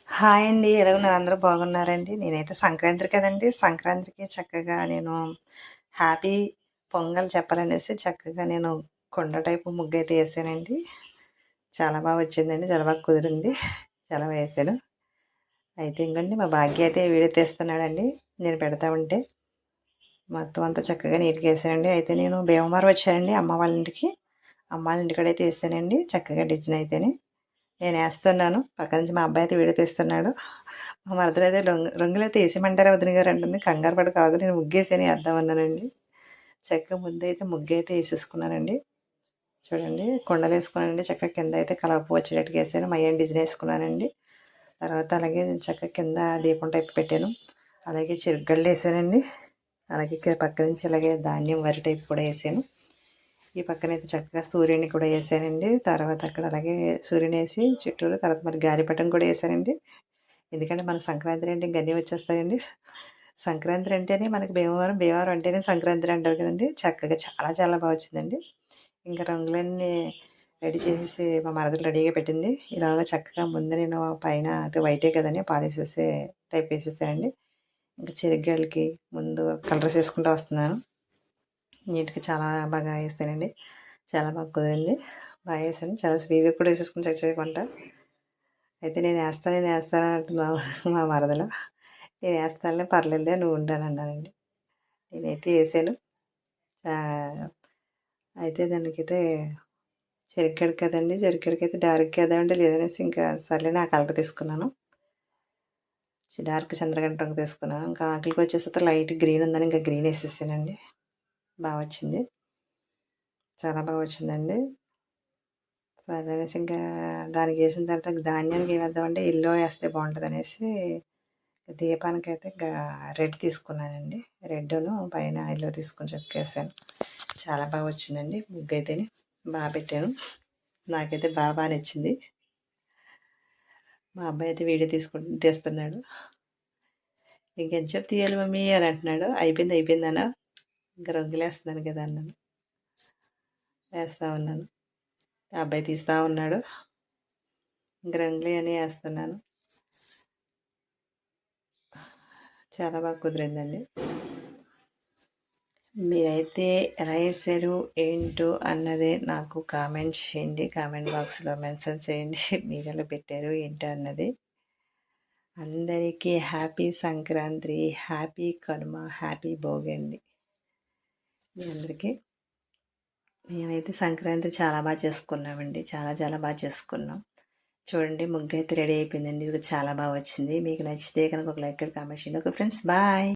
Hi అండి. ఎలా ఉన్నారు? అందరూ బాగున్నారండి? నేనైతే సంక్రాంతి కదండీ! సంక్రాంతికి చక్కగా నేను హ్యాపీ పొంగల్ చెప్పాలనేసి చక్కగా నేను కుండ టైపు ముగ్గైతే ఏసానండి. చాలా వచ్చిందండి. చాలా బాగా కుదిరింది. చాలా వేశాను. అయితే ఇంకండి మా భాగ్య అయితే వీడియో తీస్తున్నాడండి. నేను పెడతా ఉంటే. మొత్తం అంతా చక్కగా నీట్‌గా ఏసానండి. అయితే నేను భీమవరం వచ్చానండి అమ్మ వాళ్ళ ఇంటికి. అమ్మ వాళ్ళ ఇంటికాడైతే ఏసానండి. చక్కగా డిజైన్ అయితేని. నేనేస్తున్నాను. పక్క నుంచి మా అబ్బాయి అయితే వీడియో తీస్తున్నాడు. మా మరదలైతే రంగులైతే ఏసేయమంటారా వదిన గారు అంటుంది. కంగారు పడకు ఆగు నేను ముగ్గేసాను ఏద్దామన్నానండి. చక్కగా ముద్దయితే ముగ్గయితే ఏసేసుకున్నానండి. చూడండి కుండలేసుకున్నానండి. చక్కగా కింద అయితే కలప వచ్చేటట్టుగా ఏసాను. మయ్యన డిజైన్ ఏసుకున్నానండి. తర్వాత అలాగే చక్కగా కింద దీపం టైప్ పెట్టాను. అలాగే చెరుకుగడలేసానండి. అలాగే పక్క నుంచి అలాగే ధాన్యం వరి టైప్ కూడా ఏసాను. ఈ పక్కనైతే చక్కగా సూర్యుడిని కూడా వేసానండి. తర్వాత అక్కడ అలాగే సూర్యుని వేసి చుట్టూరు తర్వాత మరి గాలిపటం కూడా వేసానండి. ఎందుకంటే మన సంక్రాంతి అంటే ఇంక అన్నీ వచ్చేస్తాయండి. సంక్రాంతి అంటేనే మనకి భీమవరం, భీమవరం అంటేనే సంక్రాంతి అంటారు కదండి. చక్కగా చాలా చాలా బాగా వచ్చిందండి. ఇంకా రంగులన్నీ రెడీ చేసేసి మా మరదలు రెడీగా పెట్టింది. ఇలాగ చక్కగా ముందు నేను పైన అది వైటే కదని పాలేసేసి టైప్ వేసేసానండి. ఇంకా చెరిగ్గాయలకి ముందు కలర్స్ వేసుకుంటూ వస్తున్నాను. నీట్గా చాలా బాగా వేస్తానండి. చాలా బాగా కుదిరింది. బాగా వేసాను. చాలా స్వీట్గా కూడా వేసేసుకుని చచ్చేయకుండా. అయితే నేను వేస్తాను అంటుంది మా మరదలు. నేను వేస్తానులే పర్లేదులే నువ్వు ఉండని అన్నానండి. నేనైతే వేసాను. అయితే దానికైతే చెరికాడు కదండి. చెరికాడికైతే డార్క్ కదా అంటే లేదనేసి ఇంకా సర్లే నా కలర్ తీసుకున్నాను. డార్క్ చంద్రగంట రంగు తీసుకున్నాను. ఇంకా ఆకులకి వచ్చేసి లైట్ గ్రీన్ ఉందని ఇంకా గ్రీన్ వేసేసానండి. బాగా వచ్చింది. చాలా బాగా వచ్చిందండి. సరేనేసి ఇంకా దానికి వేసిన తర్వాత ధాన్యానికి ఏమేద్దామంటే ఎల్లో వేస్తే బాగుంటుందనేసి దీపానికైతే ఇంకా రెడ్ తీసుకున్నానండి. రెడ్డును పైన ఎల్లో తీసుకొని చెక్కేసాను. చాలా బాగా వచ్చిందండి ముగ్గు అయితేనే బాగా పెట్టాను. నాకైతే బాగా నచ్చింది. మా అబ్బాయి అయితే వీడియో తీస్తున్నాడు. ఇంకెంతసేపు తీయాలి మమ్మీ అని అంటున్నాడు. అయిపోయిందన్నా ఇంకా రంగులు వేస్తున్నాను కదా అన్నాను. వేస్తూ ఉన్నాను. అబ్బాయి తీస్తూ ఉన్నాడు. ఇంక రంగులు అని వేస్తున్నాను. చాలా బాగా కుదిరిందండి. మీరైతే ఎలా వేసారు ఏంటో అన్నది నాకు కామెంట్ చేయండి. కామెంట్ బాక్స్లో మెన్షన్ చేయండి. మీరు ఎలా పెట్టారు ఏంటో అన్నది. అందరికీ happy Sankranti, happy Kanuma, happy Bhogi అండి మీ అందరికీ. మేమైతే సంక్రాంతి చాలా బాగా చేసుకున్నామండి. చాలా చాలా బాగా చేసుకున్నాం. చూడండి ముగ్గు అయితే రెడీ అయిపోయిందండి. ఇది చాలా బాగా వచ్చింది. మీకు నచ్చితే కనుక ఒక లైక్ కామెంట్ చేయండి. Okay friends bye.